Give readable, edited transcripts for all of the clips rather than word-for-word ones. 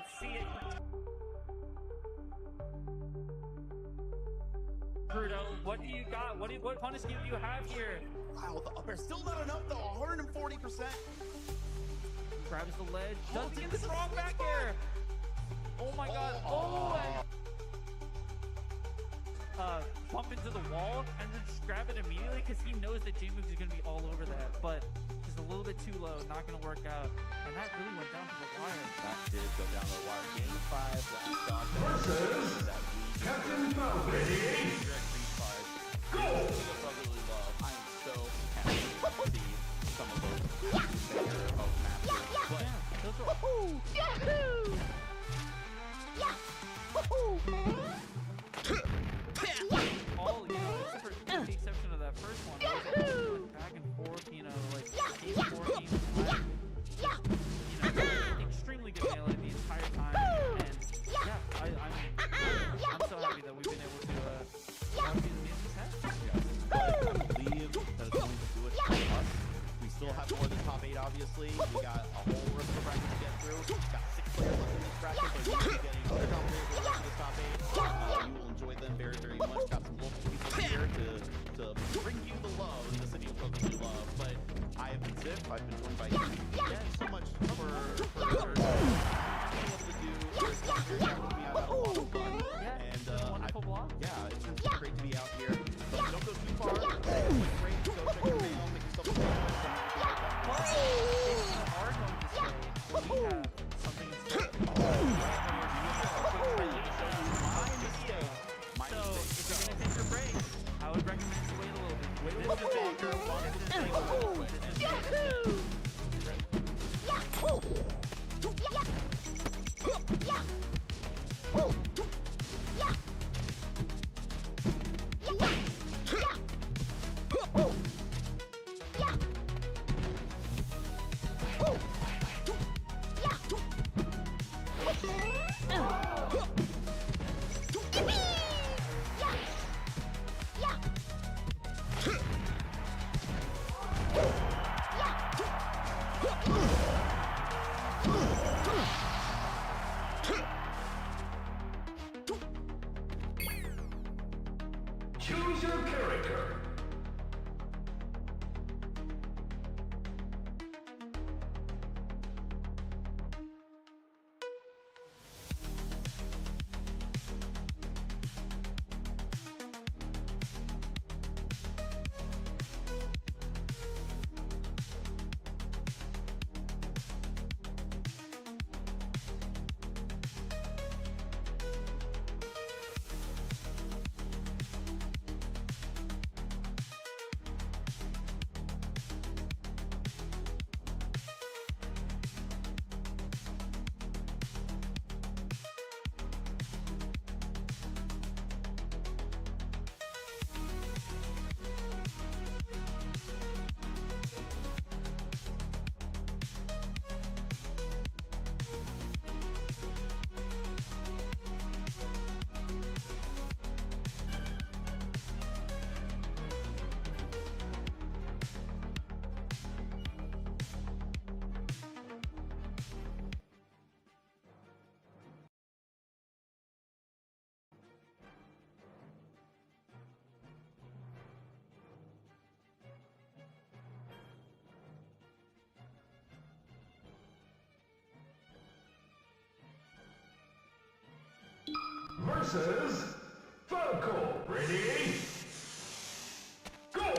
Let's see it. Bruto, what do you got? What punish scheme do you have here? Wow, the up air still not enough though. 140%. Grabs the ledge. Doesn't get the strong back air. Oh my god. Oh. Bump into the wall and then just grab it immediately because he knows that J-Moves is going to be all over that. But just a little bit too low. Not going to work out. And that really went down to the wire. That did go down to the wire. Game 5. That Versus Captain Falcon. Go! I really love. I am so happy to see some of those bigger of matches. But Those are Yahoo! Yeah! Woohoo! all, you know, except for with the exception of that first one. Yahoo! Back and forth, you know, like game 4, game 5. You know, extremely good melee the entire time. And yeah, I'm so happy that we've been able to walk these music sets. I believe that it's going to do it for us. We still have more than top 8, obviously. We got a whole rest of the bracket to get through. Got 6 players left in this bracket, but you'll be getting other top players for the rest of this top 8. You will enjoy them very, very much. Got some local people here to bring you the love in the city of Focus you love. But I have been Zip. I've been joined by you. Thank you so much for being able to do this stuff here. That with me, I've had a lot of fun. And wonderful block. yeah, it's just great to be out here. So don't go too far. It's great. Go check your mail. Make yourself a sandwich. But if you are going to stay, we have something in store. So if you're going to take your break, I would recommend to wait a little bit. This is a big one. Yahoo! Choose your character. Versus Falco. Ready? Go!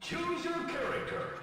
Choose your character.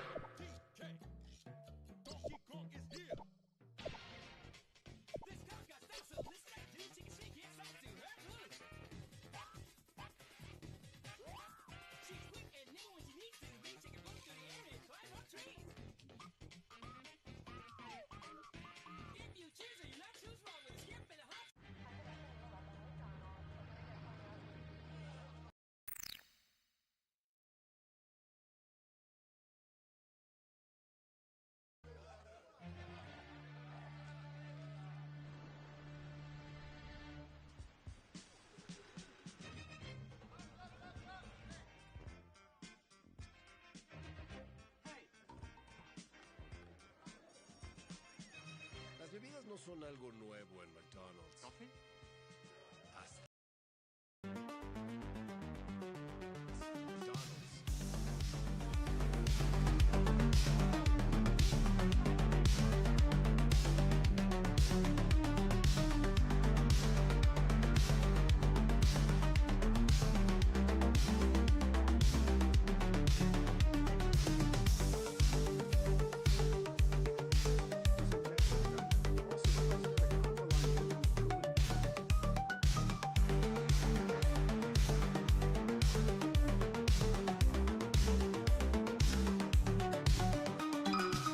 Las bebidas no son algo nuevo en McDonald's. Coffee? Hasta- McDonald's.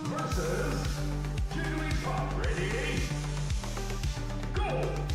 Versus Chun-Li Mod. Ready? Go!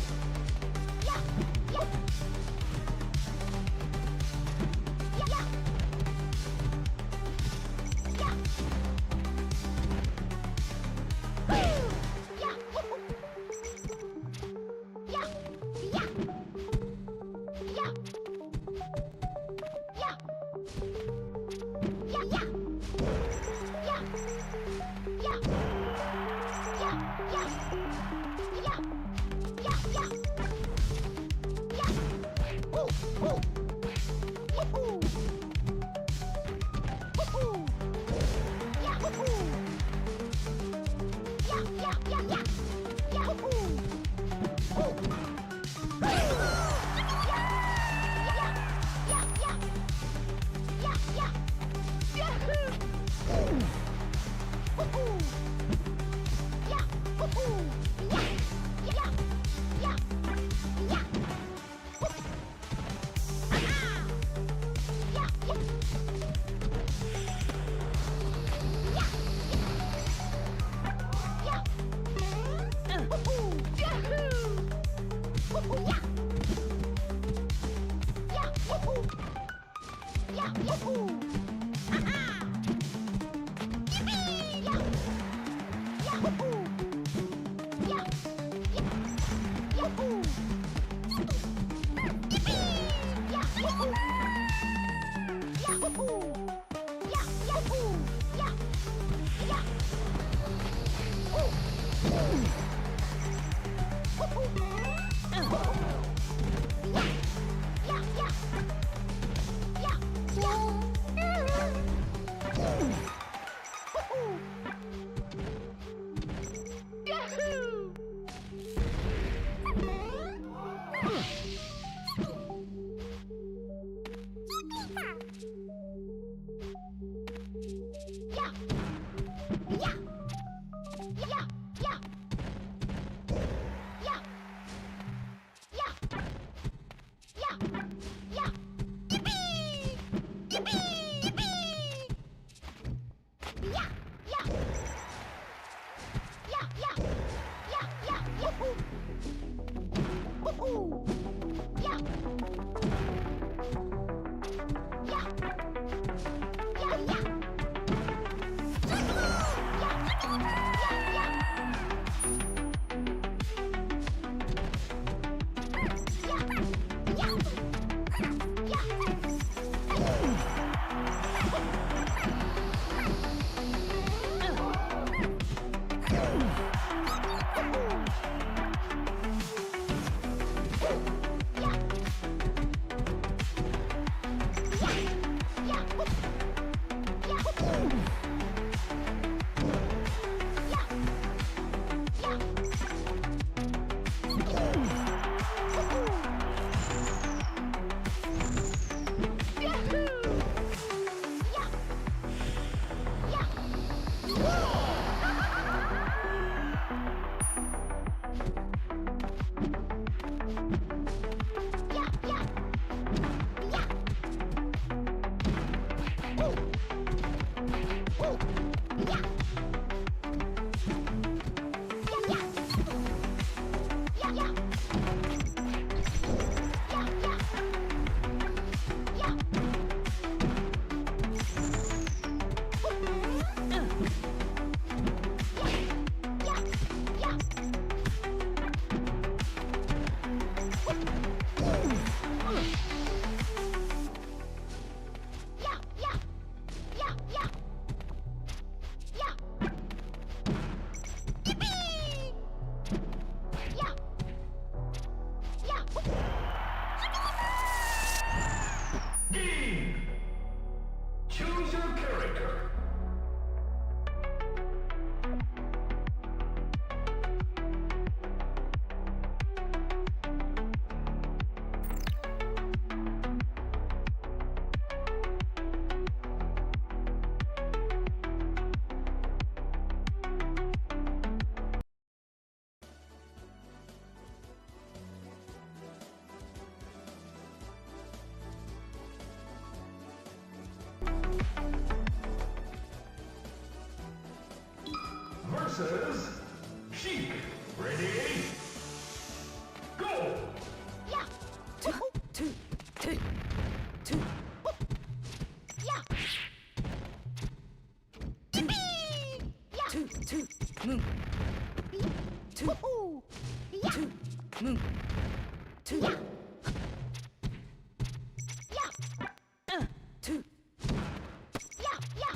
versus Sheik. Ready? Go! Yeah. Two. Yeah. Yippee! Yeah. Two. Move. Two. Yeah. Move. Two. Yeah. Yeah. Two. Yeah. Yeah.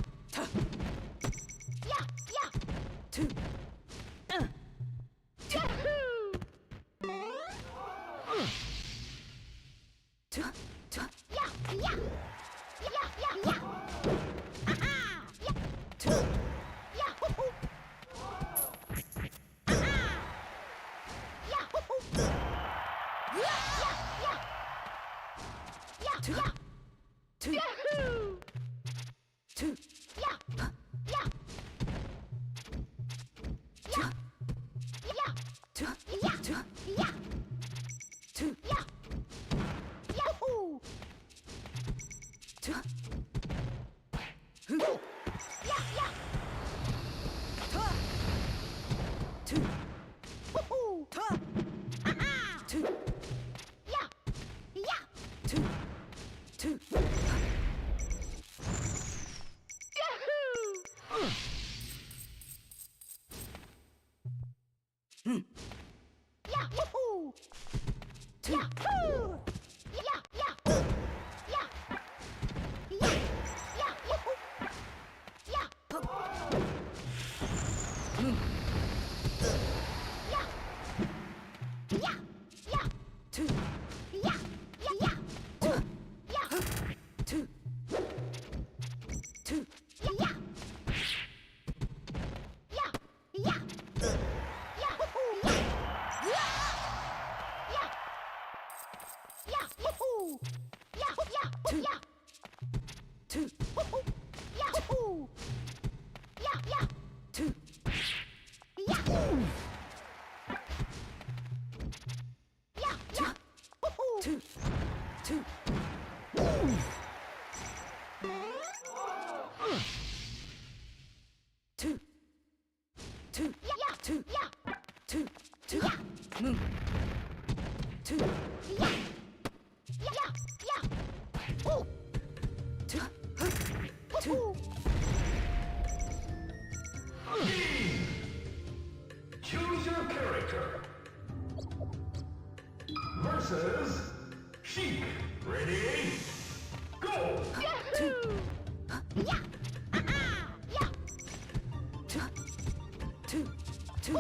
Two. Yahoo! Two. Yeah. Aha! Yeah. Two. Yeah. Two. Yahoo! Two. Yeah. Two. Yahoo! Two. Two. Two. Two. Yahoo! Yahoo! Two. Yahoo! Choose your character. Versus Sheik. Ready? Go! Yahoo! Yeah! Yeah! Two. Yeah!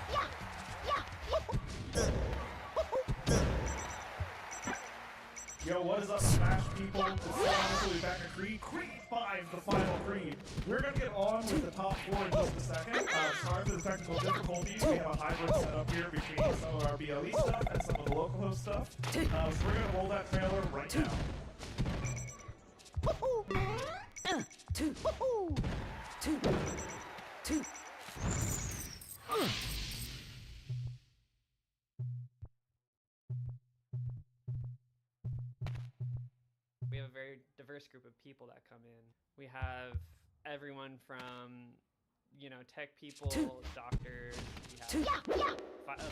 Yeah! Yeah! Yo, what is up, Smash people? This is honestly back at Creed 5, the final Creed. We're gonna get on with the top 4 in just a second. Sorry for the technical difficulties. We have a hybrid setup here between some of our BLE stuff and some of the local host stuff. So we're gonna roll that trailer right now. We have a very diverse group of people that come in. We have everyone from, you know, tech people, doctors, we have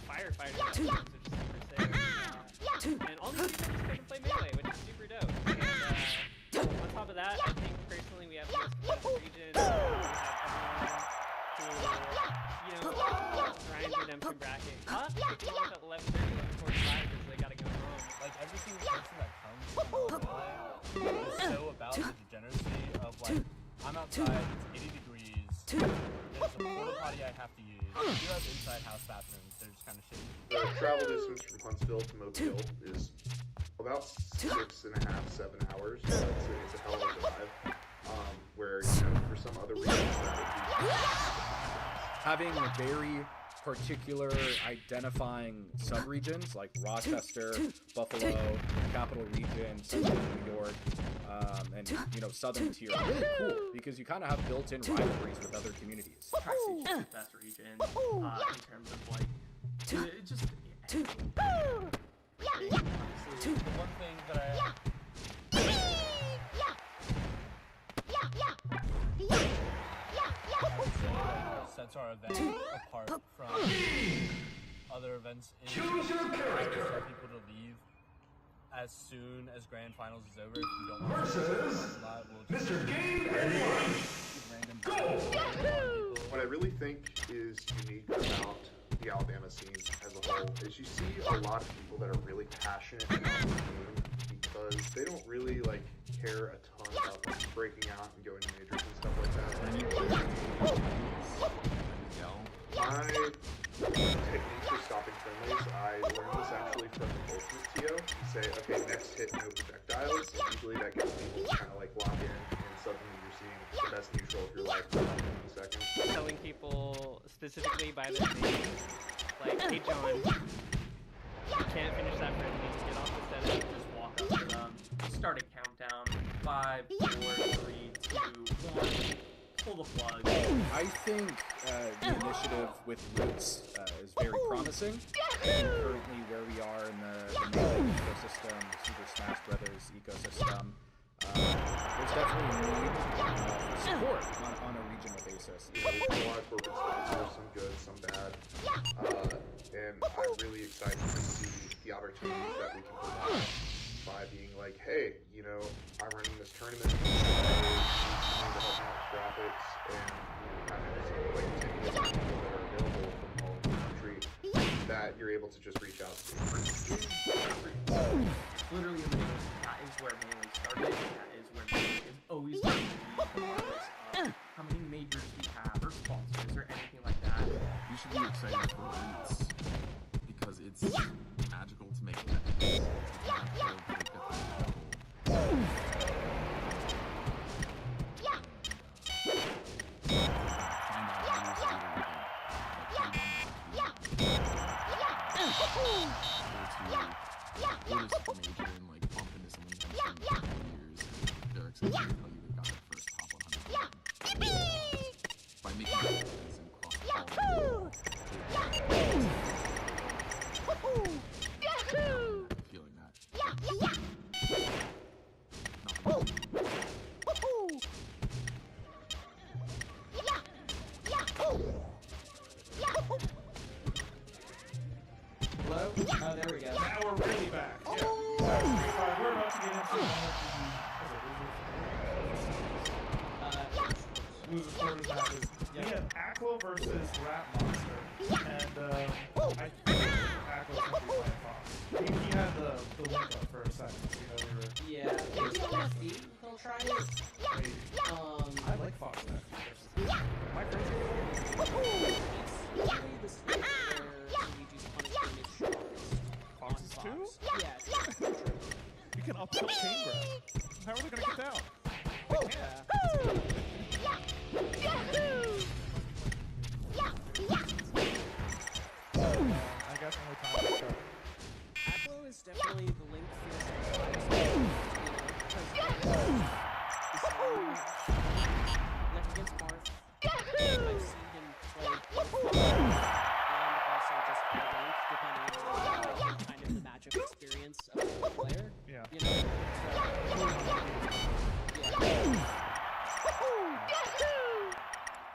firefighters, which is super sick. And all these people just can play Melee, which is super dope. And on top of that, I think personally we have the most competitive region. We have everyone who, you know, grinds redemption bracket. I'll have to pick them up at 11:30, 11:45 because they gotta go home. Like every single person that comes from Melee is so about the degeneracy of like, I'm outside, it's 80 degrees, there's a porta potty I have to use, you have inside house bathrooms, they're just kind of shitty. The travel distance from Huntsville to Mobile is about 6.5, 7 hours, so it's a hell of a drive. where, you know, for some other reasons that would be Having very particular identifying subregions like Rochester, Buffalo, Capital Region, Central New York, and you know, Southern Tier are really cool because you kind of have built-in rivalries with other communities. Tri-State is the best region in terms of like it just. Honestly, the one thing that sets our event apart from other events is Choose your character. for people to leave as soon as Grand Finals is over. If you don't want to Versus we'll just Mr. Game and random Go! What I really think is unique about the Alabama scene as a whole is you see a lot of people that are really passionate about the game because they don't really like care a ton about like, breaking out and going to majors and stuff like that. My technique for stopping friendlies, I learned this actually from the Ultimate TO. You say, okay, next hit, no projectiles, and usually that gets people to kind of like lock in, and suddenly you're seeing the best neutral of your life for about 20 seconds. Telling people specifically by their name, like, hey John, you can't finish that friendly, get off the setup. just walk up to them, start a countdown, 5, 4, 3, 2, 1, pull the plug. I think the initiative with Roots is very promising. Currently, where we are in the Melee ecosystem, Super Smash Brothers ecosystem, there's definitely a need for support on a regional basis. You know, there's a lot of corporate studies, there's some good, some bad, and I'm really excited to see the opportunities that we can provide by being like, hey, you know, I'm running this tournament, to help out with graphics, and you know, kind of just like taking the people that are available from all over the country that you're able to just reach out to. Literally amazing. That is where Melee started. That is where Melee is always going to be, regardless of how many majors we have, or sponsors, or anything like that. You should be excited for Roots because it's magical to make connections. It's magical to get the major and like bump into someone's in 20 years. They're excited to tell you they got their first top 100 by making connections and cross feeling that. Hello? Oh, there we go. Now we're really back. Yeah. We're about to get into loser quarters matches. We have Aklo versus Rat Monster, and I think Aklo's gonna be playing Fox. He had the link up for a second. You know, we were. Yeah, maybe on FD, he'll try it. Maybe. I like Fox now. My crazy. It's usually the stage where Luigi's punishment is strongest. Fox is two? Yeah. You can up tilt chain grab. How are they gonna get down? I guess only time will show. Aklo is definitely the link feels left against Marth. I've seen him play both and also just play link, depending on kind of the matchup experience of the player. Yeah. You know?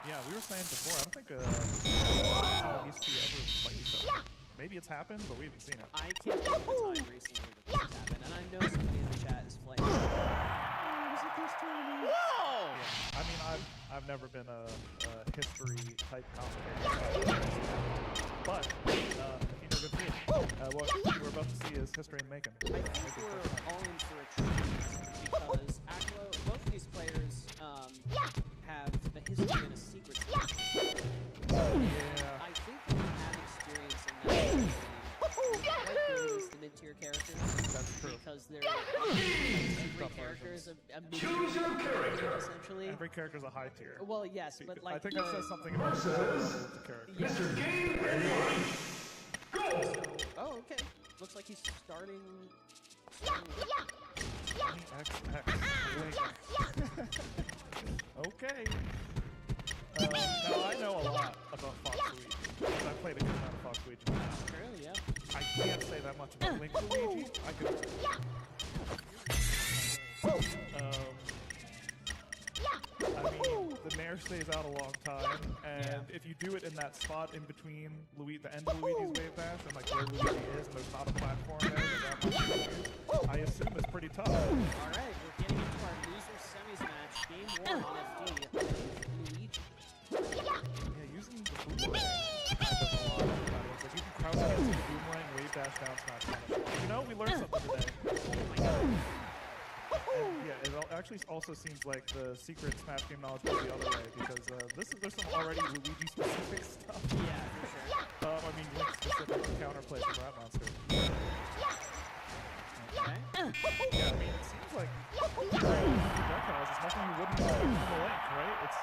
Yeah, we were saying before, I don't think these two ever played each other. Maybe it's happened, but we haven't seen it. I can't think of a time recently that this happened, and I know somebody in the chat is playing. Whoa! Yeah, I mean, I've never been a history type commentator, but if you know good for you. What we're about to see is history in making. I think we're all in for a treat because Aklo, both of these players have a history and a secret. Yeah. I think we have experience in that. Like the mid-tier characters. That's true. because they're every character is a mid-tier essentially. Every character's a high tier. Well, yes, but like I think that says something about the level of the character. Yeah. Mr. Game Ready, go! Oh, okay. Looks like he's starting. Okay. Now I know a lot about Fox Luigi because I've played a good amount of Fox Luigi. True, yeah. I can't say that much about Link Luigi. I could. I mean, the Nair stays out a long time, and if you do it in that spot in between the end of Luigi's wave dash and like where Luigi is, and there's not a platform there, that much Luigi, I assume it's pretty tough. All right, we're getting into our loser semis match. Game 1 on FD. Luigi. Yeah, using the boomerang kind of a lot of the battles. Like you can crouch cancel the boomerang, wave dash down smash punish. You know, we learned something today. Oh my god. And yeah, it actually also seems like the secret Smash game knowledge goes the other way because there's some already Luigi specific stuff. Yeah, for sure. I mean, Link specific counterplay from Rat Monster. Okay. Yeah, I mean, it seems like projectiles is nothing you wouldn't expect from the Link, right? It's.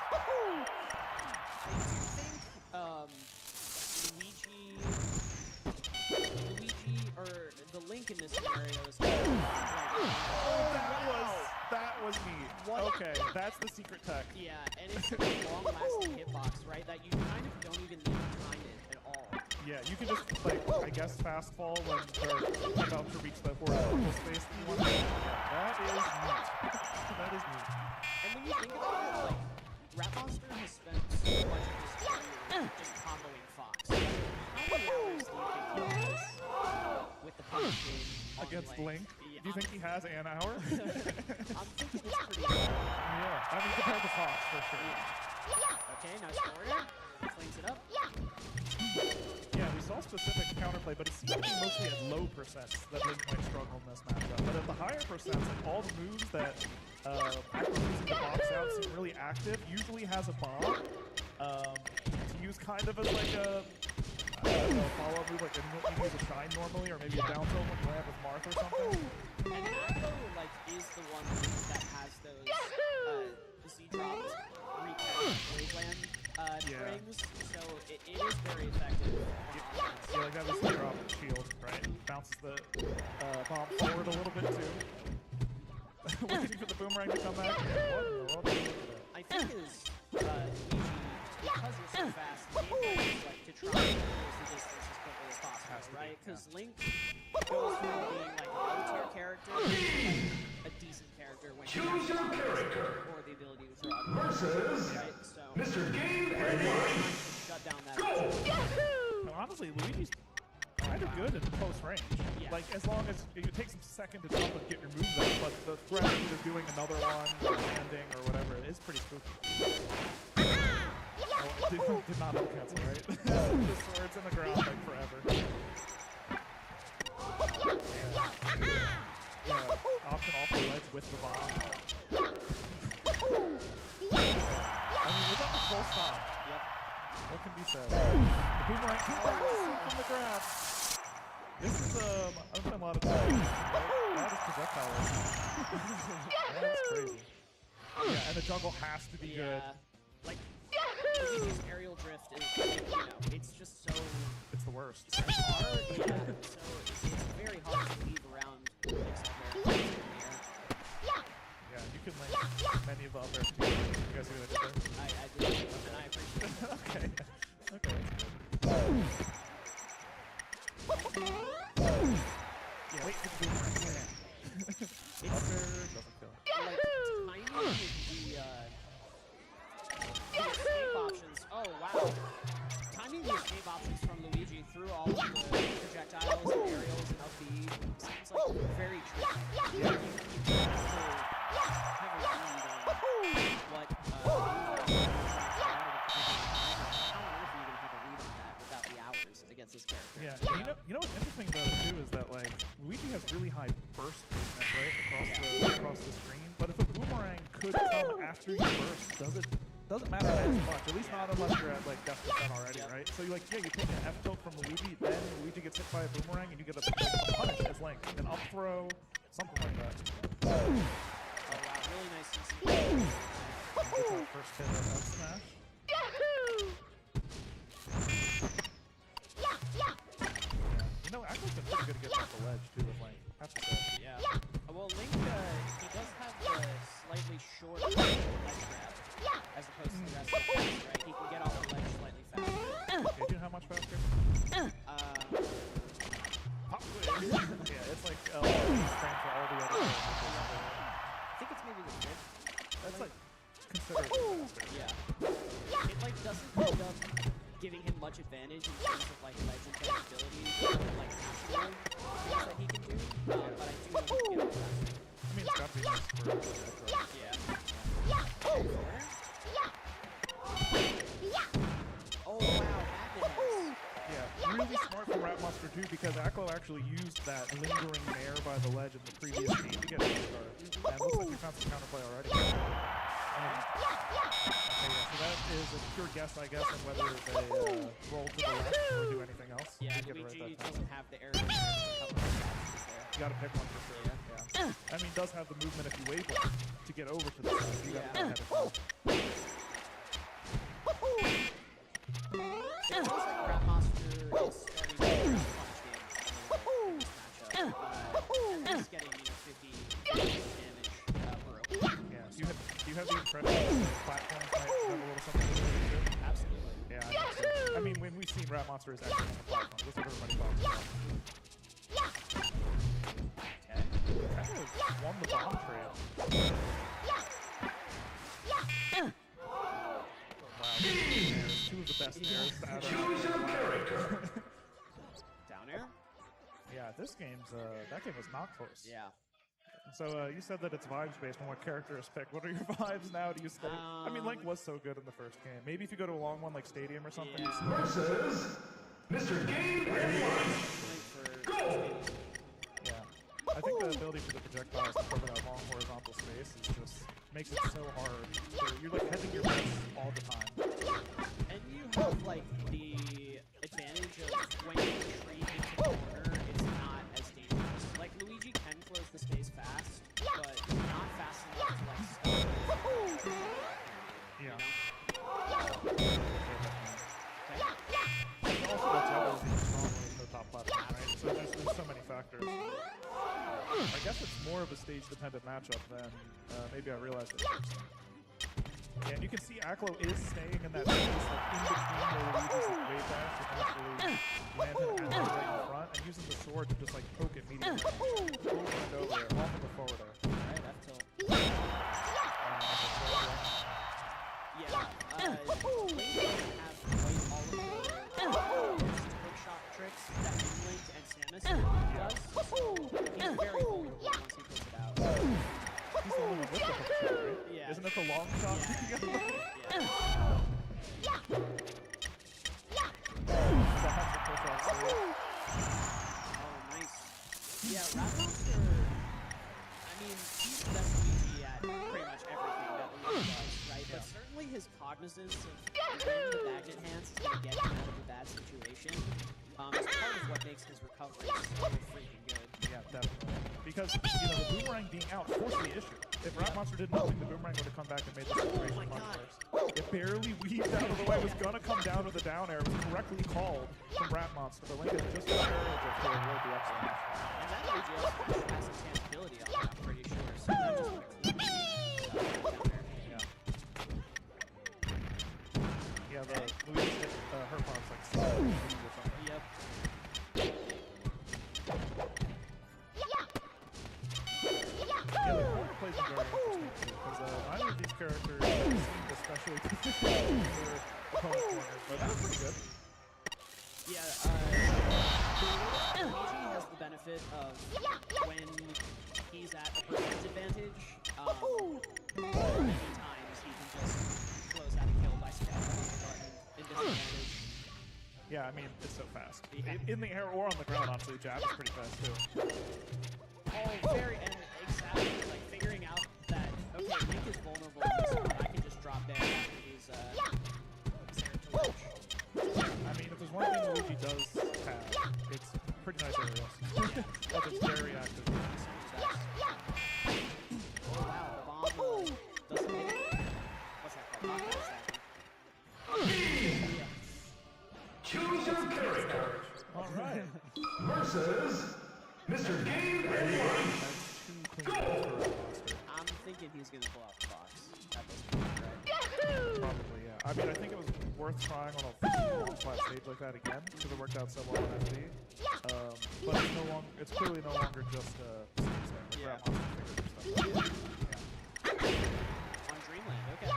I do think Luigi or the Link in this scenario is That was neat. Okay, that's the secret tech. yeah, and it's a long-lasting hitbox, right? That you kind of don't even need to time it at all. Yeah, you can just, like, I guess fast fall when they're about to reach the horizontal space that you want to make. That is neat. That is neat. And when you think about it, like, Rat Monster has spent so much of his career just comboing Fox. How many hours do you think he has with the Fox game on Against Link? Yeah, Do you think he has an hour? I'm thinking it's pretty good. Yeah, I mean, compared to Fox, for sure. Okay, nice forward. Cleans it up. Yeah, we saw specific counterplay, but it seems to be mostly at low percents that Link might struggle in this matchup. But at the higher percents, like all the moves that Aqua's using to box out seem really active, usually has a bomb to use kind of as like a follow-up move, like you use a shine normally, or maybe a down tilt when you land with Marth or something. And Aqua, like, is the one that has those Z-dropped waveland springs, so it is very effective on offense. Yeah, like that was the drop shield, right? Bounces the bomb forward a little bit too. Waiting for the boomerang to come back. What in the world? I think is Luigi, because you're so fast, the game plan is like to try and close the distance as quickly as possible, right? Because Link goes from being like a low-tier character to like a decent character when you have the character or the ability to throw out versus right? So Mr. Game Ready, shut down that. No, honestly, Luigi's kind of good in close range. Yeah. Like, as long as it takes a second to jump and get your moves out, but the threat of either doing another one or landing or whatever, it is pretty spooky. Oh, did not help cancel, right? The sword's in the ground like forever. Yeah, option off the ledge with the bomb. I mean, we got the full stop. Yep. What can be said? The boomerang from the grab. This is, I've been a lot of times. That is projectile. That's crazy. Yeah, and the jungle has to be good. Like, Luigi's aerial drift is, you know, it's just so... It's the worst. It's hard, yeah. So it's very hard to weave around Link's character in the air. Yeah, you can link many of the other two. You guys see what I did there? I did, and I appreciate it. Okay. Okay, that's good. Yeah, wait for the boomerang. Yeah. Doesn't kill. Like, timing the escape options. Oh, wow. Timing the escape options from Luigi through all of the projectiles and aerials and up B seems like very tricky. Yeah. You have to have a read on what how on earth are you going to have a read on that without the hours against this character? Yeah, you know what's interesting about it too is that like Luigi has really high burst movement, right, across the screen. But if a boomerang could come after you burst, doesn't matter as much. At least not unless you're at like death percent already, right? So you take an F tilt from Luigi, then Luigi gets hit by a boomerang, and you get a punish as Link, an up throw, something like that. Oh wow, really nice and smooth. Get that first hit of that smash. You know, Ackle's been pretty good at getting off the ledge too with Link. I have to say. Yeah. Well, Link, he does have the slightly shorter ledge grab as opposed to the rest of the guys, right? He can get off the ledge slightly faster. Okay, do you know how much faster? Yeah, it's like frame for all the other characters. I think it's maybe the fifth. That's like considerably faster. Yeah. It like doesn't end up giving him much advantage in terms of like legendary abilities or like actual things that he can do. But I do know he can get off faster. I mean, it's got to be nice for Edge. Oh wow, Magnet Hex. Yeah, really smart from Rat Monster too, because Aklo actually used that lingering nair by the ledge in the previous game to get a start. And looks like you found some counterplay already. Okay, yeah, so that is a pure guess, I guess, on whether they roll to the left or do anything else. Yeah, Get it Luigi right that time. doesn't have the air to cover his options there. You gotta pick one for sure. Yeah. I mean, does have the movement if you wave one to get over to the side. You gotta go ahead and go. It feels like Rat Monster is starting to punch game in this matchup. And he's getting, 50 damage per open. Yeah. Do you have the impression that the platforms might have a little something to do with it too? Absolutely. Yeah, I think so. I mean, when we've seen Rat Monster is actually on the platform. That's what everybody talks about. That was won the bomb trail. Wow, two of the best nairs out of Choose your character. Down air? Yeah, this game's that game was not close. Yeah. So you said that it's vibes based on what character is picked. What are your vibes now? Do you stay? I mean, Link was so good in the first game. Maybe if you go to a long one like Stadium or something. Yeah. Versus Mr. Game Ready. Go! Yeah. I think the ability for the projectiles to cover that long horizontal space is just makes it so hard. So you're like hedging your bets all the time. And you have like the advantage of when you retreat into the corner, it's not as dangerous. Like Luigi can close the space fast, but not fast enough to like stop. Yeah. Okay. Also, that juggle is strong with the top platform, right? So there's so many factors. I guess it's more of a stage-dependent matchup than maybe I realized at first. Yeah, and you can see Aklo is staying in that space, like in between where Luigi's like way back, so can actually land him at right in front, and using the sword to just like poke it immediately. Over and over there, off of the forward air. Alright, F tilt. Yeah, Link doesn't have quite all of the hook shot tricks that Link and Samus does, so he's very vulnerable once he puts it out. He's the one with the hook shot, right? Yeah. Isn't it the long shot? Oh, nice. Yeah, Rat Monster, I mean, he's the best Luigi at pretty much everything that Luigi does, right? But certainly his cognizance of when the magnet hands is going to get him out of a bad situation is part of what makes his recovery so freaking good. Yeah, definitely. Because, the boomerang being out forced the issue. If Rat Monster didn't think the boomerang would have come back and made the situation much worse. It barely weaved out of the way. It was going to come down with a down air. It was correctly called from Rat Monster, but Link is just as courageous to avoid the up smash. And that Luigi also has some tangibility on that, I'm pretty sure. So that just makes down air. Yeah, the Luigi hit her bomb's like 6 or something. Yep. Yeah, the corner plays is very interesting too, because neither of these characters seemed especially proficient in their opponent corners, but that was pretty good. Yeah, Luigi has the benefit of when he's at a percentage advantage, many times he can just close out a kill by spamming the button in disadvantage. Yeah, I mean, it's so fast. In the air or on the ground, honestly, jab is pretty fast too. Oh, very, and exactly, like figuring out that, okay, Link is vulnerable in this one, I can just drop down after he's there to launch. I mean, if there's one thing Luigi does have, it's pretty nice aerials. But it's very active. Mr. Game and Watch. I'm thinking he's gonna pull out the box at this point, right? Probably, yeah. I mean, I think it was worth trying on a long flat stage like that again because it worked out so well on FD. But it's no longer. It's clearly no longer just a stage thing. Like Rat Monster figured stuff out. On Dreamland, okay.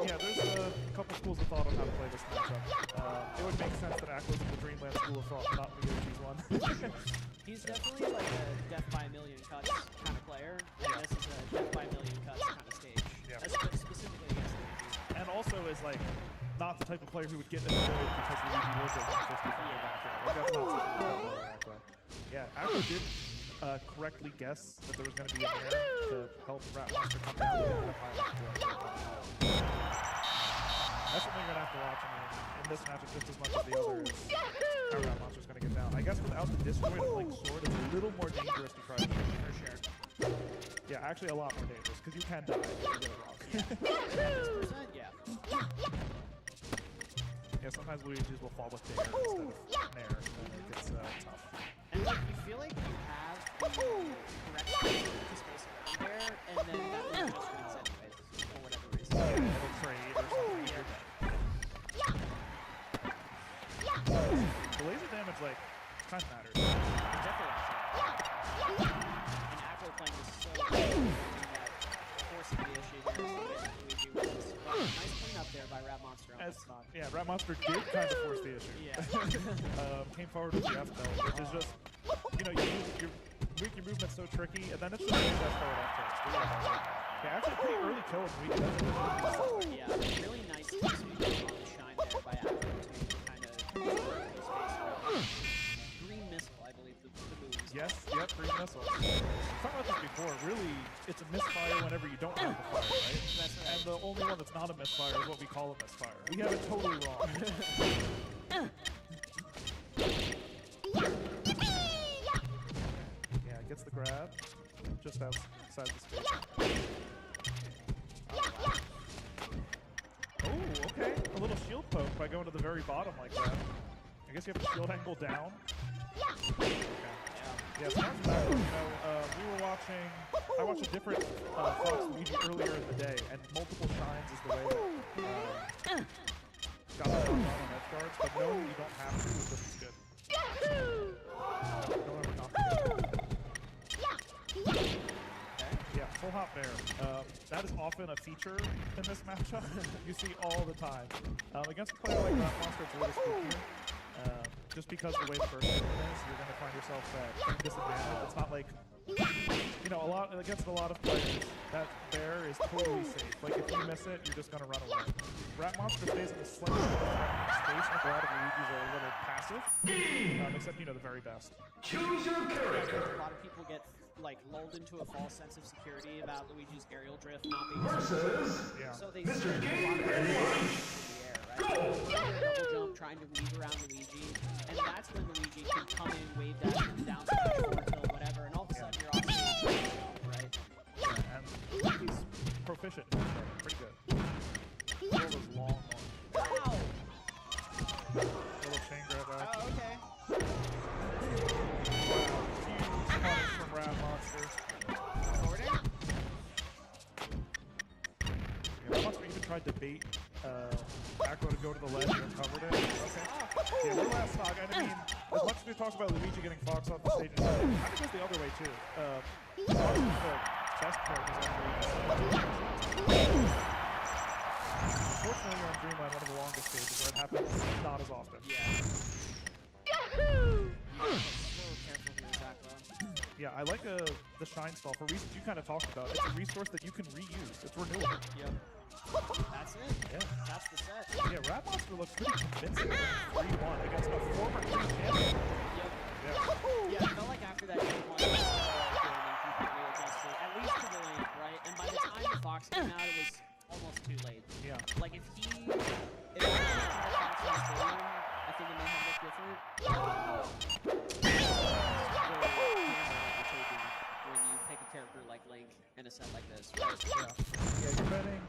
Yeah, there's a couple schools of thought on how to play this matchup. It would make sense that Aqua's in the Dreamland school of thought, not Luigi's one. He's definitely like a death by a million cuts kind of player, and this is a death by a million cuts kind of stage. Yeah. Specifically against Luigi. And also is like not the type of player who would get annoyed because Luigi was at 150 from the back end. Like that's not something that player Aqua. Yeah, Aqua did correctly guess that there was going to be a air to help Rat Monster come down and end up high. That's something you're going to have to watch in this matchup just as much as the others. How Rat Monster's going to get down. I guess without the destroy of Link Sword, it's a little more dangerous to try to shoot for sure. Yeah, actually a lot more dangerous because you can die if you get it wrong. Yeah. Yeah, sometimes Luigi's will fall with Dare instead of Nair, and it gets tough. And like, you feel like you have the correct space around there, and then that will just wins anyways, for whatever reason. Yeah, it'll trade or something. You're dead. The laser damage, like, kind of matters. It definitely has. And Aqua playing is so good that forcing the issue there is the way that Luigi wins. But nice cleanup there by Rat Monster on that stock. Yeah, Rat Monster did kind of force the issue. Yeah. Came forward with the F belt, which is just, you know, you make your movement so tricky, and then it's just the best forward F tilt. Yeah, actually pretty early kill with Luigi. Yeah, really nice speed on the shine there by Aqua to kind of space around. Green missile, I believe, the moves. Yes, yep, green missile. We've talked about this before. Really, it's a misfire whenever you don't have the fire, right? That's right. And the only one that's not a misfire is what we call a misfire. We have it totally wrong. Yeah, gets the grab just outside the space. Oh, okay. A little shield poke by going to the very bottom like that. I guess you have to shield angle down. Okay. Yeah, so that's back, you know, we were watching, I watched a different Fox Luigi earlier in the day, and multiple shines is the way that got the shot on edge guards, but no, you don't have to, it's just as good. Don't ever knock it down. Yeah, full hop there. That is often a feature in this matchup. You see all the time. Against a player like Rat Monster, it's a little spookier. Just because the way the first movement is, you're going to find yourself at disadvantage. It's not like, you know, against a lot of players, that bear is totally safe. Like, if you miss it, you're just going to run away. Rat Monster stays in a slightly space, and a lot of Luigi's are a little passive. Except, you know, the very best. Choose your character. A lot of people get like lulled into a false sense of security about Luigi's aerial drift not being Versus so they Mr. spend a Game lot of and energy Watch. in the air, right? Double jump, trying to weave around Luigi, and that's when Luigi can come in, wave dash, and down smash, forward tilt, whatever, and all of a sudden you're off stage, right? Yeah, and Luigi's proficient in that, pretty good. Throw those long ones. Wow! Little chain grab action. Oh, okay. Huge punish from Rat Monster. Forward air? Yeah, Rat Monster even tried to bait Aqua to go to the ledge and covered it. Okay. Yeah, one last talk. I mean, as much as we talk about Luigi getting Fox off the stage, I think it goes the other way too. The chest part is actually. Unfortunately, you're on Dreamland, one of the longest stages where it happens not as often. Yeah. Yahoo! So careful here, Aqua. Yeah, I like the shine stall for reasons you kind of talked about. It's a resource that you can reuse. It's renewable. Yep. That's it. Yeah. That's the set. Yeah, Rat Monster looks pretty convincing. 3-1 against a former Kree champion. Yep. Yeah, I felt like after that game one, people really adjusted, at least to the lane, right? And by the time the Fox came out, it was almost too late. Yeah. Like if I tried Fox in the stadium, I think it may have looked different. When you pick a character like Link in a set like this, right? Yeah, you're betting.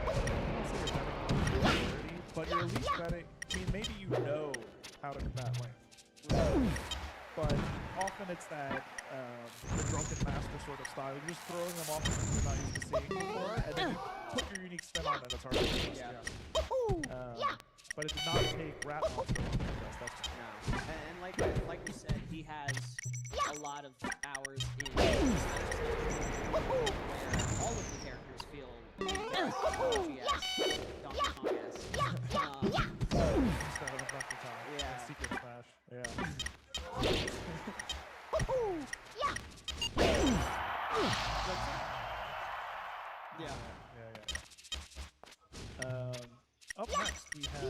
I don't say you're betting on 30, but you're at least betting. I mean, maybe you know how to combat Link. But often often it's that the drunken master sort of style. You're just throwing them off something you're not used to seeing before, and then you put your unique spin on it. That's hard to do. Yeah. But it did not take Rat Monster long to adjust. That's No. And like you said, he has a lot of hours in where all of the characters feel Donkey Kong-esque. instead of a Donkey Kong. Yeah. Secret Smash. Yeah. Yeah. Up next we have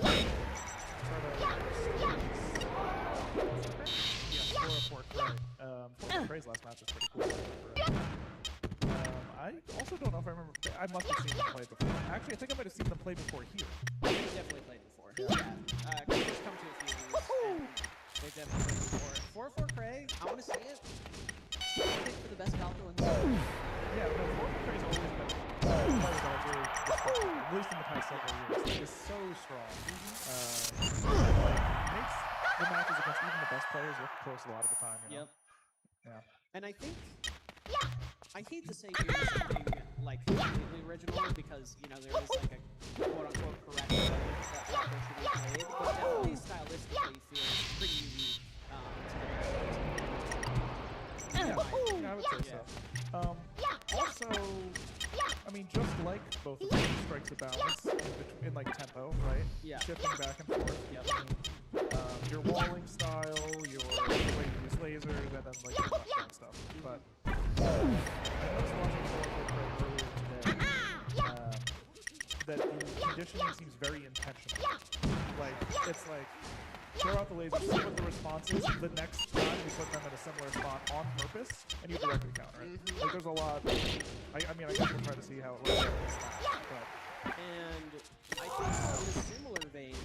Fort Cray. Fort Cray's last match was pretty cool. I also don't know if I remember. I must have seen them play before. Actually, I think I might have seen them play before here. They've definitely played before. Yeah. Just come to a few of these. And they've definitely played before. Fort Cray, I want to say it. I think for the best Falco in the world. Yeah, no, Fort Cray's always been a player that I've really respected, at least in the past several years. He is so strong. Makes the matches against even the best players look close a lot of the time, you know? Yep. Yeah. And I think, I hate to say do something like completely original because, you know, there is like a quote-unquote correct way that Falco should be played, but definitely stylistically feels pretty unique to the Yeah, I would say so. Also, I mean, just like both of them, strikes a balance in like tempo, right? Yeah. Shifting back and forth between your walling style, your way you use lasers, and then like your background stuff. But I noticed watching earlier today that the conditioning seems very intentional. Like, it's like, throw out the lasers, see what the response is. The next time you put them in a similar spot on purpose, and you directly counter it. Like, there's a lot. I mean, I guess we'll try to see how it works out this time. But. And I think in a similar vein,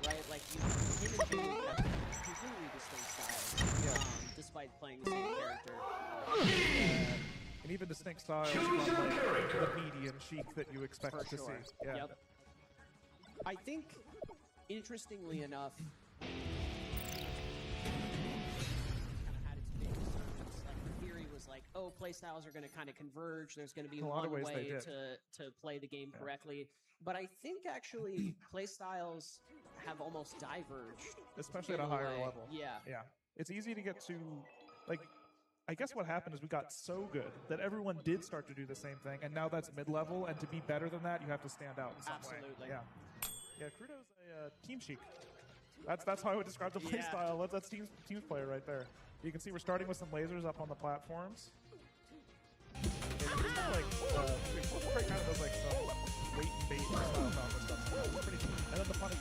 right? Like, him and Jimmy have completely distinct styles, despite playing the same character. And even distinct styles from like, the medium chic that you expect to see. Yeah. Yep. I think, interestingly enough, kind of had its big concerns. Like, the theory was like, oh, playstyles are going to kind of converge. There's going to be one way to play the game correctly. But I think actually playstyles have almost diverged. Especially at a higher level. Yeah. Yeah. It's easy to get to, like, I guess what happened is we got so good that everyone did start to do the same thing, and now that's mid-level, and to be better than that, you have to stand out in some way. Absolutely. Yeah. Yeah, Crudo's a team chic. That's how I would describe the play style. That's teams player right there. You can see we're starting with some lasers up on the platforms. And it's kind of like, kind of does like some wait and bait style combo stuff. It's pretty neat. And then the punish.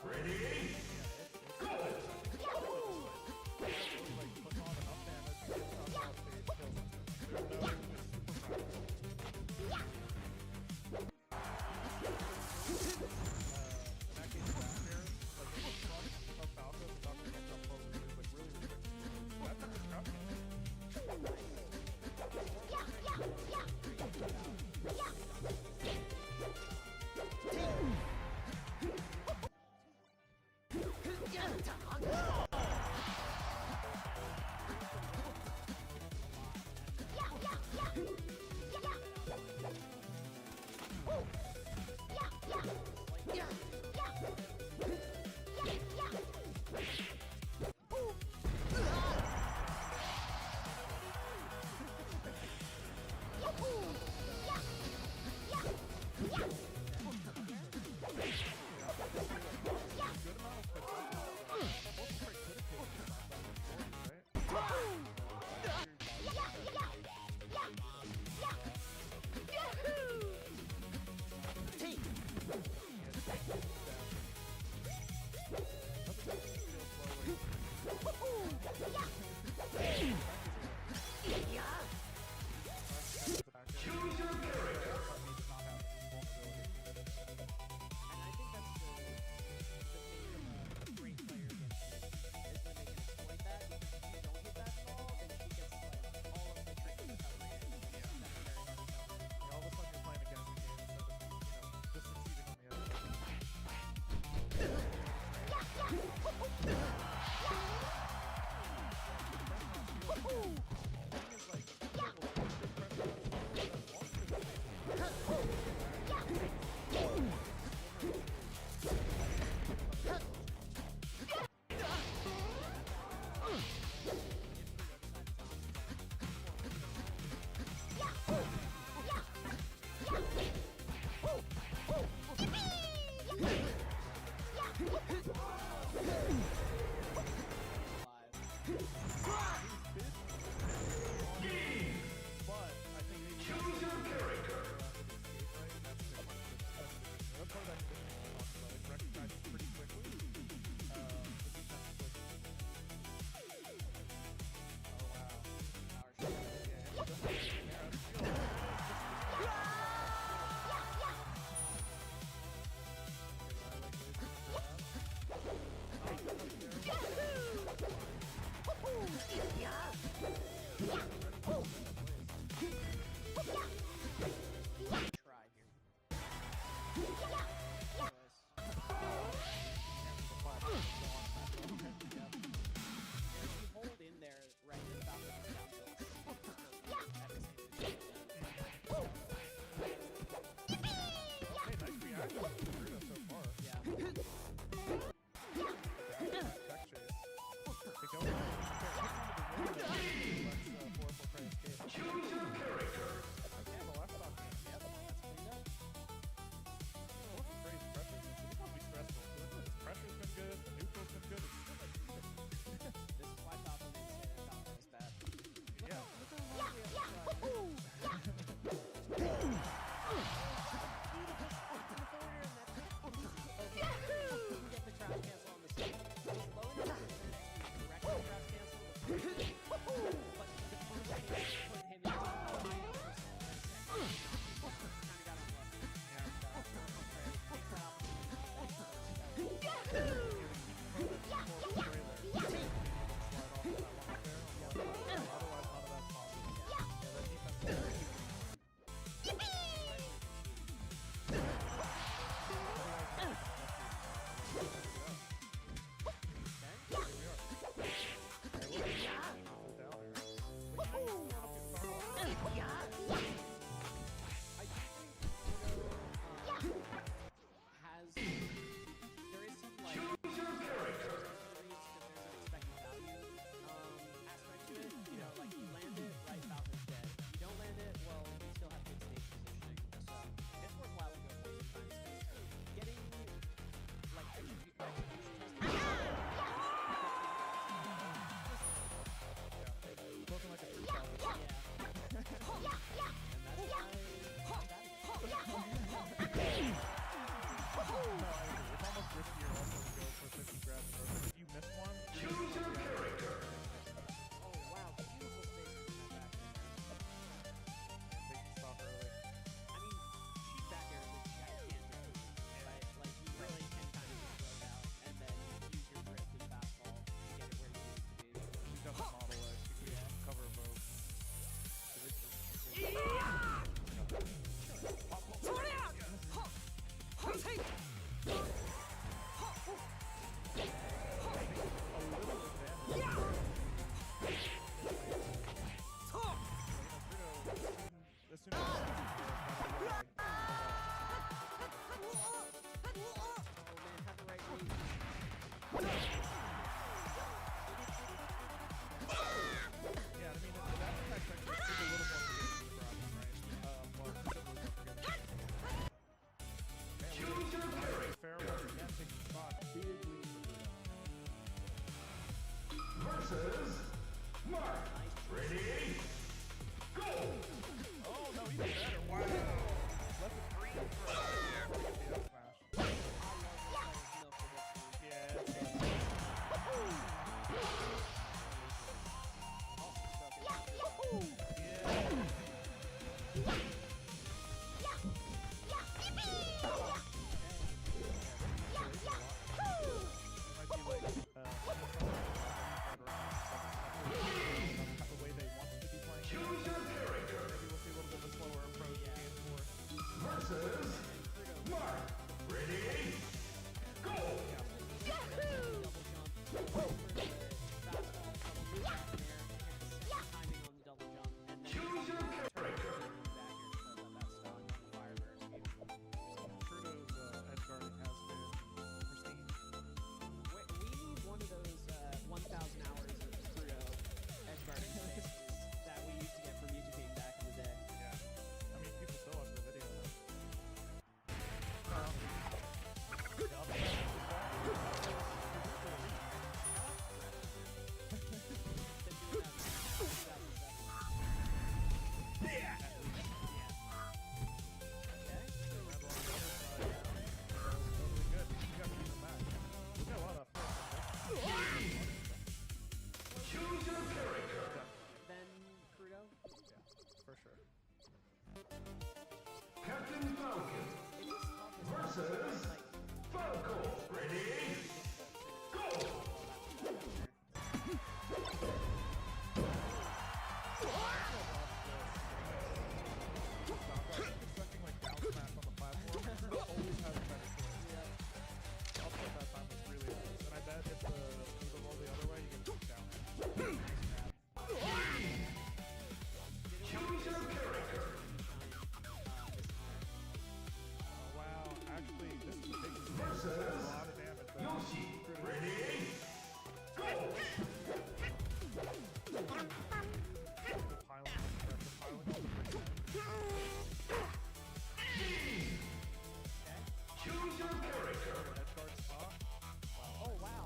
Ready? Go! Edge guard spot. Oh, wow.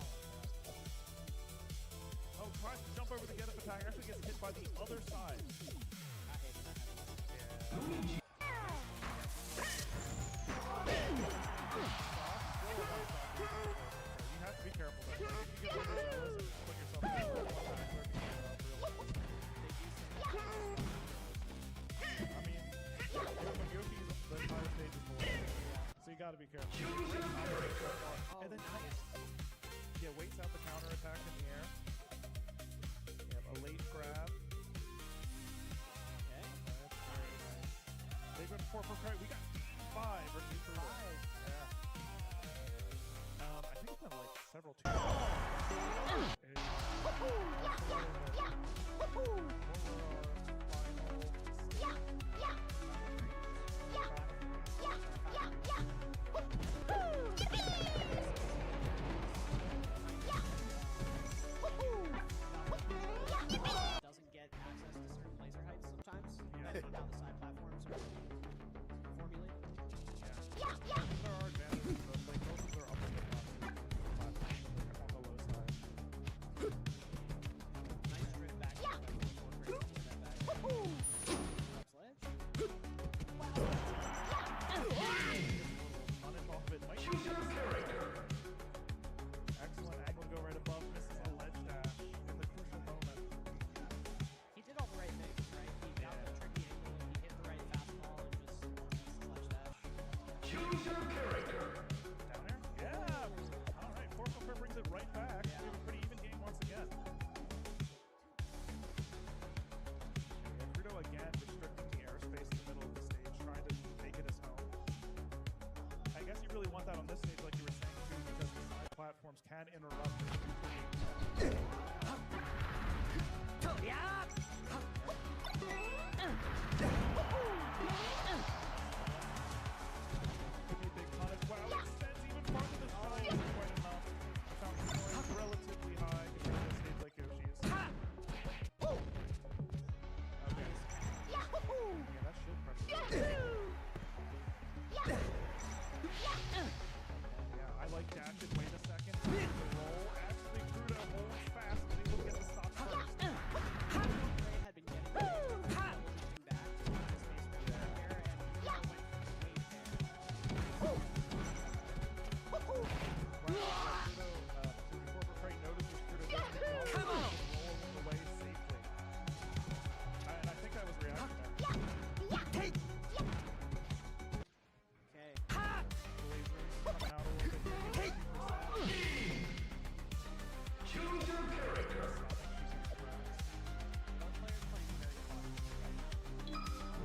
Oh, tries to jump over the get up attack. Actually gets hit by the other side. Yeah. You have to be careful there. If you get overzealous and put yourself in the one time, we're being I mean, Yoki's the entire stage is below. So you gotta be careful. And then yeah, waits out the counter attack in the air. Yeah, a late grab. Okay. That's very nice. They went 4 for credit. We got 5 versus 3. Yeah. I think it's been like several two. Doesn't get access to certain laser heights sometimes, depending on how the side platforms are formulated. There are advantages, but like most of their upper platforms on the low side. Nice drift back. Choose your character. Excellent angle to go right above. Misses a ledge dash in the crucial moment. He did all the right things, right? He got the tricky angle, he hit the right fastball, and just ledge dash. Choose your character. Down there? Yeah. All right. Force Fair brings it right back. We have a pretty even game once again. Yeah, Crudo again restricting the airspace in the middle of the stage, trying to make it his home. I guess you really want that on this stage, like you were saying too, because the side platforms can interrupt. Wow, it extends even farther than quite enough. Found scoring relatively high compared to a stage like Yoshi's. Okay. Yeah, that shield pressure. Yeah, I like dash it. Wait a second. The roll. Actually, Crudo holds fast and able to get the stop first. Ray had been getting back to the space right there, and Crudo went way there. Come on! Roll away safely. And I think that was reaction there. Okay. Lasers coming out a little bit. Choose your character.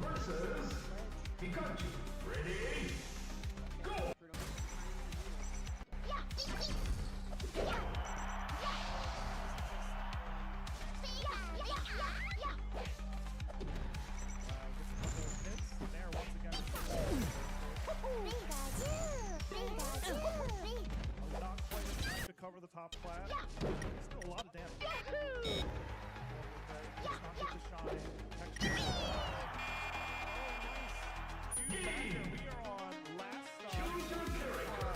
Versus Pikachu. Ready? Go! Not quite enough to cover the top flat. Still a lot of damage. It's not good to shine. Oh, nice. We are on last stop. Choose your character.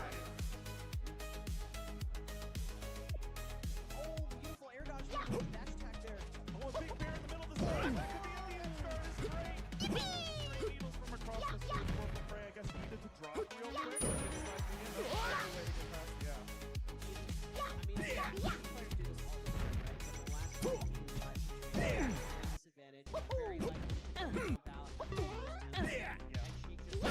Oh, beautiful air dodge. Dash attack there. Oh, a big bear in the middle of the stage. That could be on the edge guard. It's great. Stray needles from across the stage. Corporal Prey, I guess, needed to drop real quick. It's like the end of the way to get past. Yeah. I mean, players do this all the time, right? So the last disadvantage, very likely to jump out. And she just